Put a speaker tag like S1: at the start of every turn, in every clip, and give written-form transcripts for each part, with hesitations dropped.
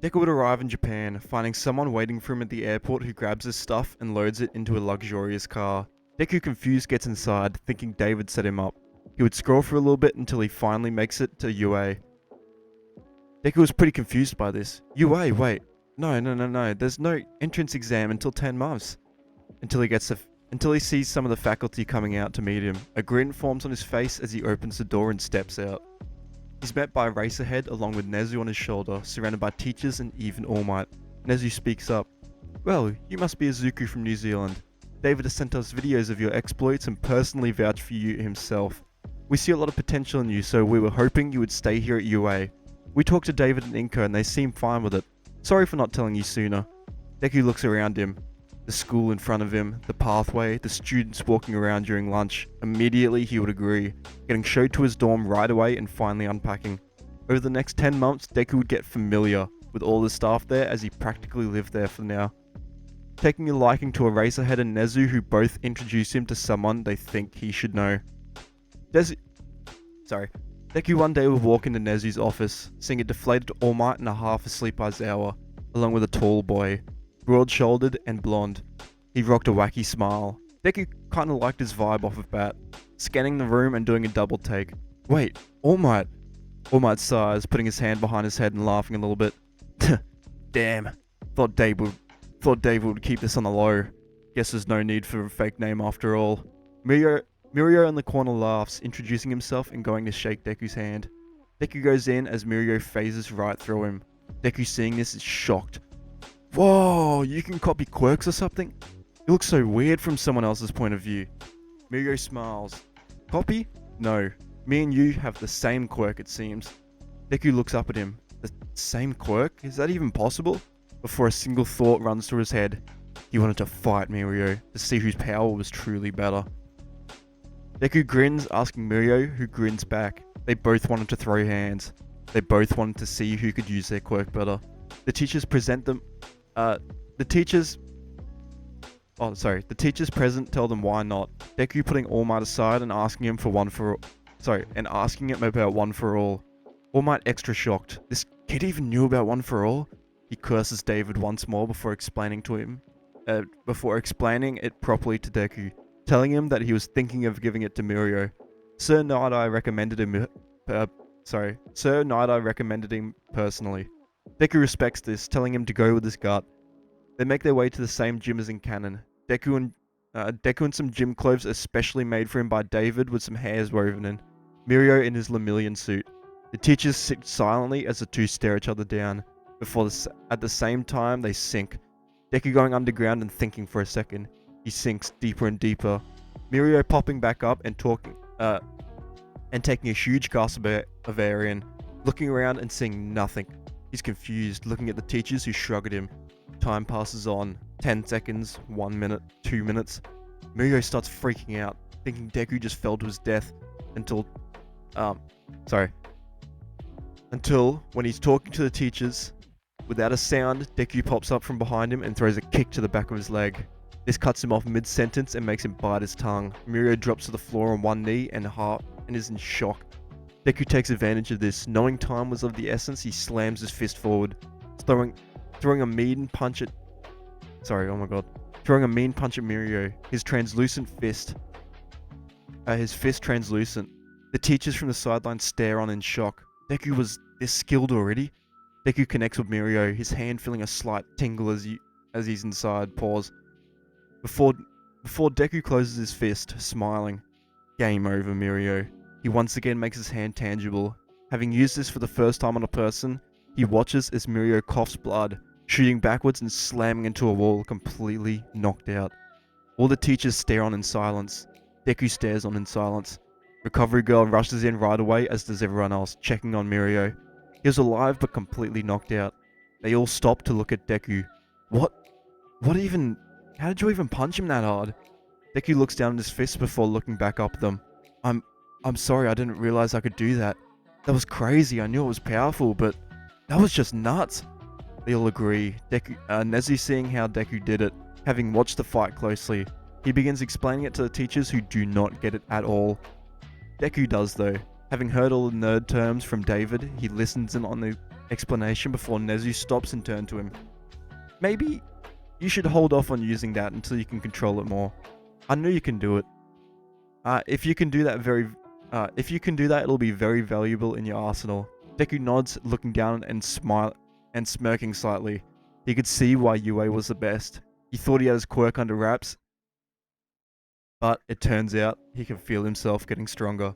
S1: Deku would arrive in Japan, finding someone waiting for him at the airport who grabs his stuff and loads it into a luxurious car. Deku, confused, gets inside, thinking David set him up. He would scroll for a little bit until he finally makes it to UA. Deku was pretty confused by this. UA, wait. No. There's no entrance exam until 10 months. Until he sees some of the faculty coming out to meet him. A grin forms on his face as he opens the door and steps out. He's met by Eraserhead along with Nezu on his shoulder, surrounded by teachers and even All Might. Nezu speaks up. Well, you must be Izuku from New Zealand. David has sent us videos of your exploits and personally vouched for you himself. We see a lot of potential in you, so we were hoping you would stay here at UA. We talked to David and Inko and they seem fine with it. Sorry for not telling you sooner. Deku looks around him. The school in front of him, the pathway, the students walking around during lunch. Immediately he would agree, getting showed to his dorm right away and finally unpacking. Over the next 10 months, Deku would get familiar with all the staff there as he practically lived there for now. Taking a liking to Eraserhead and Nezu, who both introduce him to someone they think he should know. Deku one day would walk into Nezu's office, seeing a deflated All Might and a half-asleep Aizawa, along with a tall boy, broad-shouldered and blonde. He rocked a wacky smile. Deku kinda liked his vibe off of bat, scanning the room and doing a double take. Wait, All Might? All Might sighs, putting his hand behind his head and laughing a little bit. Damn, thought David would keep this on the low. Guess there's no need for a fake name after all. Mirio in the corner laughs, introducing himself and going to shake Deku's hand. Deku goes in as Mirio phases right through him. Deku, seeing this, is shocked. Whoa, you can copy quirks or something? It looks so weird from someone else's point of view. Mirio smiles. Copy? No. Me and you have the same quirk, it seems. Deku looks up at him. The same quirk? Is that even possible? Before a single thought runs through his head. He wanted to fight Mirio, to see whose power was truly better. Deku grins, asking Mirio, who grins back. They both wanted to throw hands. They both wanted to see who could use their quirk better. The teachers present them... The teachers present tell them why not. Deku putting All Might aside and asking him about one for all. All Might extra shocked. This kid even knew about one for all? He curses David once more before explaining it properly to Deku, telling him that he was thinking of giving it to Mirio. Sir Night-Eye recommended him personally. Deku respects this, telling him to go with his gut. They make their way to the same gym as in canon. Deku in some gym clothes especially made for him by David with some hairs woven in. Mirio in his Lemillion suit. The teachers sit silently as the two stare each other down. At the same time, they sink. Deku going underground and thinking for a second. He sinks deeper and deeper. Mirio popping back up and taking a huge gasp of air in, looking around and seeing nothing. He's confused, looking at the teachers who shrug at him. Time passes on. 10 seconds, 1 minute, 2 minutes. Mirio starts freaking out, thinking Deku just fell to his death until when he's talking to the teachers, without a sound, Deku pops up from behind him and throws a kick to the back of his leg. This cuts him off mid-sentence and makes him bite his tongue. Mirio drops to the floor on one knee and is in shock. Deku takes advantage of this. Knowing time was of the essence, he slams his fist forward, throwing a mean punch at Mirio. His fist translucent. The teachers from the sideline stare on in shock. Deku was this skilled already? Deku connects with Mirio, his hand feeling a slight tingle as he's inside. Pause. Before Deku closes his fist, smiling. Game over, Mirio. He once again makes his hand tangible. Having used this for the first time on a person, he watches as Mirio coughs blood, shooting backwards and slamming into a wall, completely knocked out. All the teachers stare on in silence. Deku stares on in silence. Recovery Girl rushes in right away, as does everyone else, checking on Mirio. He was alive but completely knocked out. They all stop to look at Deku. How did you even punch him that hard? Deku looks down at his fist before looking back up at them. I'm sorry, I didn't realize I could do that. That was crazy, I knew it was powerful, but that was just nuts. They all agree. Nezu seeing how Deku did it, having watched the fight closely. He begins explaining it to the teachers who do not get it at all. Deku does though. Having heard all the nerd terms from David, he listens in on the explanation before Nezu stops and turns to him. Maybe you should hold off on using that until you can control it more. I know you can do it. If you can do that, it'll be very valuable in your arsenal. Deku nods, looking down and smirking slightly. He could see why Yue was the best. He thought he had his quirk under wraps, but it turns out he can feel himself getting stronger.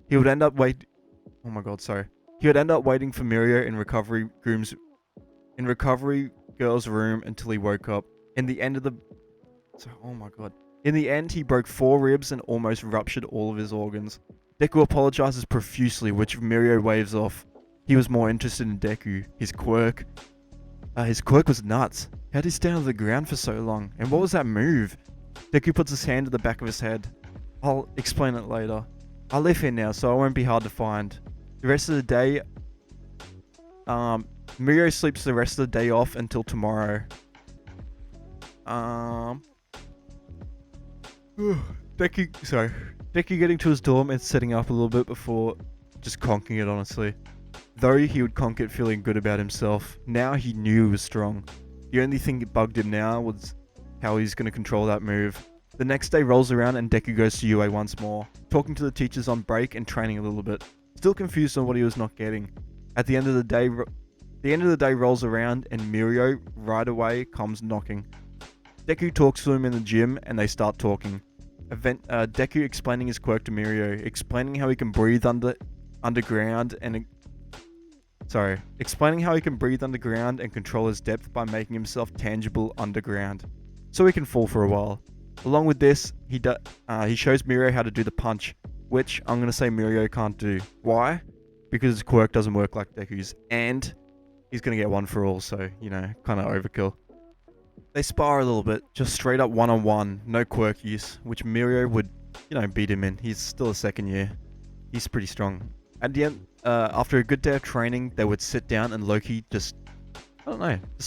S1: He would end up Oh my god, sorry. He would end up waiting for Mirio in recovery girl's room until he woke up. In the end, he broke 4 ribs and almost ruptured all of his organs. Deku apologizes profusely, which Mirio waves off. He was more interested in Deku. His quirk was nuts. How'd he stay on the ground for so long? And what was that move? Deku puts his hand to the back of his head. I'll explain it later. I live here now, so it won't be hard to find. The rest of the day, Mirio sleeps the rest of the day off until tomorrow. Deku getting to his dorm and setting up a little bit before just conking it, honestly. Though he would conk it feeling good about himself, now he knew he was strong. The only thing that bugged him now was how he's going to control that move. The next day rolls around and Deku goes to UA once more, talking to the teachers on break and training a little bit. Still confused on what he was not getting. At the end of the day rolls around and Mirio right away comes knocking. Deku talks to him in the gym and they start talking. Deku explaining his quirk to Mirio, explaining how he can breathe underground and control his depth by making himself tangible underground, so he can fall for a while. Along with this, he shows Mirio how to do the punch, which I'm going to say Mirio can't do. Why? Because his quirk doesn't work like Deku's, and he's going to get 1 for all, so, kind of overkill. They spar a little bit, just straight up one-on-one, no quirk use, which Mirio would, beat him in. He's still a second year. He's pretty strong. At the end, after a good day of training, they would sit down and Loki just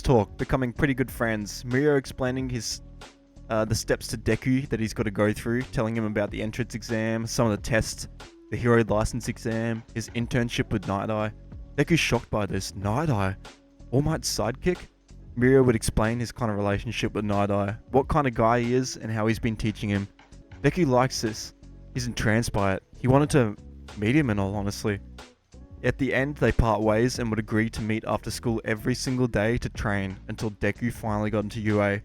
S1: talk, becoming pretty good friends. Mirio explaining the steps to Deku that he's got to go through, telling him about the entrance exam, some of the tests, the hero license exam, his internship with Night Eye. Deku's shocked by this. Night Eye? All Might's sidekick? Mirio would explain his kind of relationship with Night Eye, what kind of guy he is, and how he's been teaching him. Deku likes this. He's entranced by it. He wanted to meet him in all honesty. At the end, they part ways and would agree to meet after school every single day to train until Deku finally got into UA.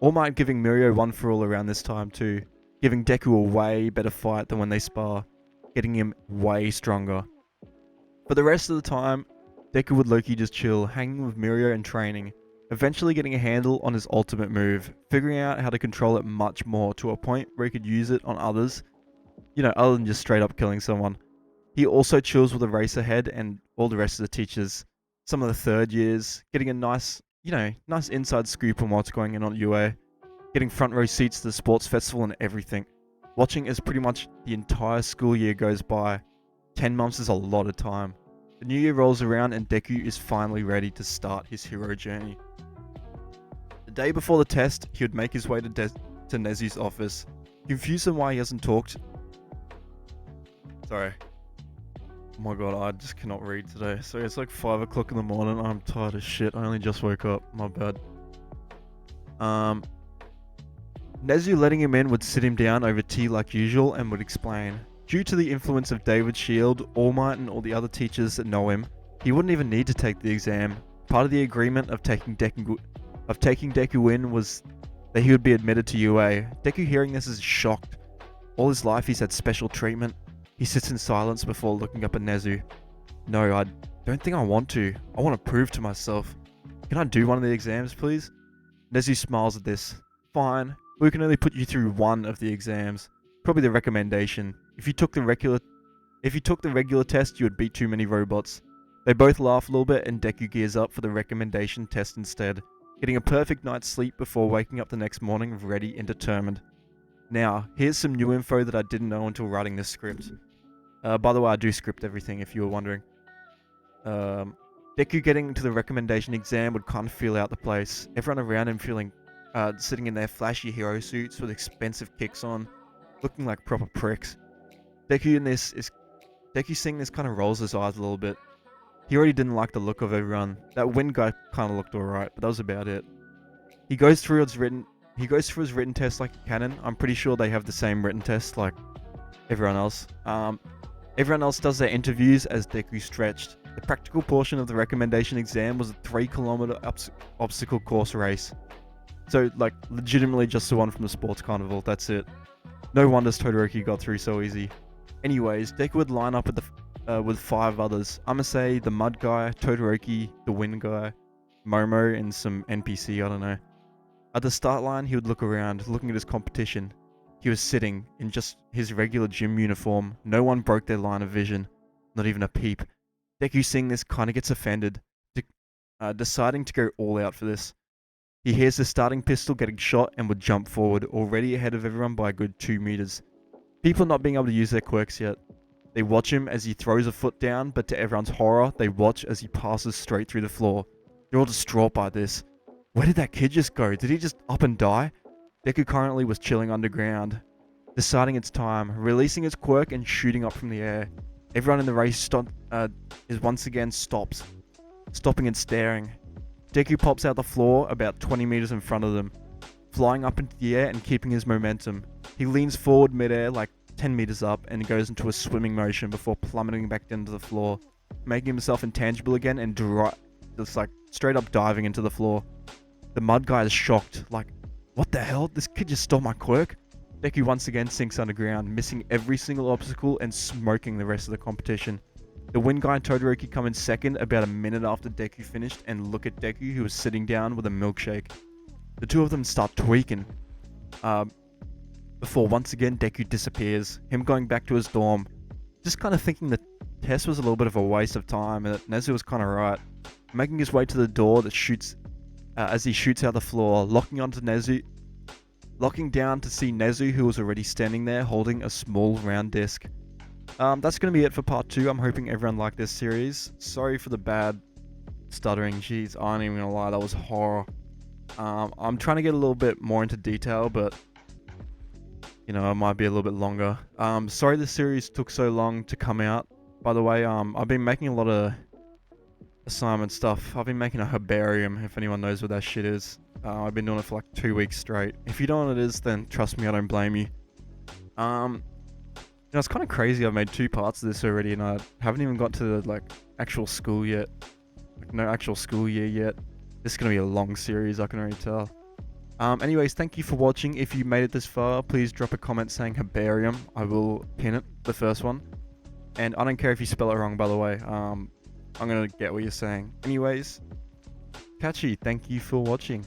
S1: All Might giving Mirio 1 for all around this time too, giving Deku a way better fight than when they spar, getting him way stronger. For the rest of the time, Deku would Loki just chill, hanging with Mirio and training, eventually getting a handle on his ultimate move, figuring out how to control it much more to a point where he could use it on others, other than just straight up killing someone. He also chills with Eraserhead and all the rest of the teachers, some of the 3rd years, getting a nice inside scoop on what's going on at UA, getting front row seats to the sports festival and everything. Watching as pretty much the entire school year goes by. 10 months is a lot of time. The new year rolls around and Deku is finally ready to start his hero journey. The day before the test, he would make his way to Nezu's office, confused on why he hasn't talked. Sorry. Oh my god, I just cannot read today. So it's like 5 o'clock in the morning. I'm tired as shit. I only just woke up. My bad. Nezu letting him in would sit him down over tea like usual and would explain. Due to the influence of David's shield, All Might and all the other teachers that know him, he wouldn't even need to take the exam. Part of the agreement of taking Deku in was that he would be admitted to UA. Deku hearing this is shocked. All his life he's had special treatment. He sits in silence before looking up at Nezu. No, I don't think I want to. I want to prove to myself. Can I do one of the exams, please? Nezu smiles at this. Fine, we can only put you through 1 of the exams. Probably the recommendation. If you took the regular test, you would beat too many robots. They both laugh a little bit and Deku gears up for the recommendation test instead, getting a perfect night's sleep before waking up the next morning ready and determined. Now, here's some new info that I didn't know until writing this script. By the way, I do script everything if you were wondering. Deku getting to the recommendation exam would kind of feel out the place. Everyone around him sitting in their flashy hero suits with expensive kicks on, looking like proper pricks. Deku seeing this kind of rolls his eyes a little bit. He already didn't like the look of everyone. That wind guy kind of looked alright, but that was about it. He goes through his written test like a cannon. I'm pretty sure they have the same written test like everyone else. Everyone else does their interviews as Deku stretched. The practical portion of the recommendation exam was a 3-kilometer obstacle course race. So, like, legitimately just the one from the sports carnival, that's it. No wonders Todoroki got through so easy. Anyways, Deku would line up with 5 others. I'ma say the mud guy, Todoroki, the wind guy, Momo, and some NPC, I don't know. At the start line, he would look around, looking at his competition. He was sitting in just his regular gym uniform. No one broke their line of vision, not even a peep. Deku seeing this kinda gets offended, deciding to go all out for this. He hears the starting pistol getting shot and would jump forward, already ahead of everyone by a good 2 meters. People not being able to use their quirks yet. They watch him as he throws a foot down, but to everyone's horror, they watch as he passes straight through the floor. They're all distraught by this. Where did that kid just go? Did he just up and die? Deku currently was chilling underground, deciding it's time, releasing his quirk and shooting up from the air. Everyone in the race is once again stopping and staring. Deku pops out the floor about 20 meters in front of them, flying up into the air and keeping his momentum. He leans forward midair like 10 meters up and goes into a swimming motion before plummeting back down to the floor, making himself intangible again and just like straight up diving into the floor. The mud guy is shocked, like, what the hell? This kid just stole my quirk? Deku once again sinks underground, missing every single obstacle and smoking the rest of the competition. The wind guy and Todoroki come in second about a minute after Deku finished and look at Deku, who is sitting down with a milkshake. The two of them start tweaking, before once again Deku disappears, him going back to his dorm. Just kind of thinking the test was a little bit of a waste of time and that Nezu was kind of right. Making his way to the door that shoots, as he shoots out the floor, locking down to see Nezu, who was already standing there holding a small round disc. That's going to be it for part 2. I'm hoping everyone liked this series. Sorry for the bad stuttering. Jeez, I ain't even gonna lie, that was horror. I'm trying to get a little bit more into detail, but you know, it might be a little bit longer. Sorry this series took so long to come out. By the way, I've been making a lot of assignment stuff. I've been making a herbarium, if anyone knows what that shit is. I've been doing it for like 2 weeks straight. If you don't know what it is, then trust me, I don't blame you. You know, it's kind of crazy. I've made 2 parts of this already, and I haven't even got to the like actual school yet. Like, no actual school year yet. This is gonna be a long series, I can already tell. Anyways, thank you for watching. If you made it this far, please drop a comment saying herbarium. I will pin it, the first one. And I don't care if you spell it wrong, by the way. I'm gonna get what you're saying. Anyways, catchy. Thank you for watching.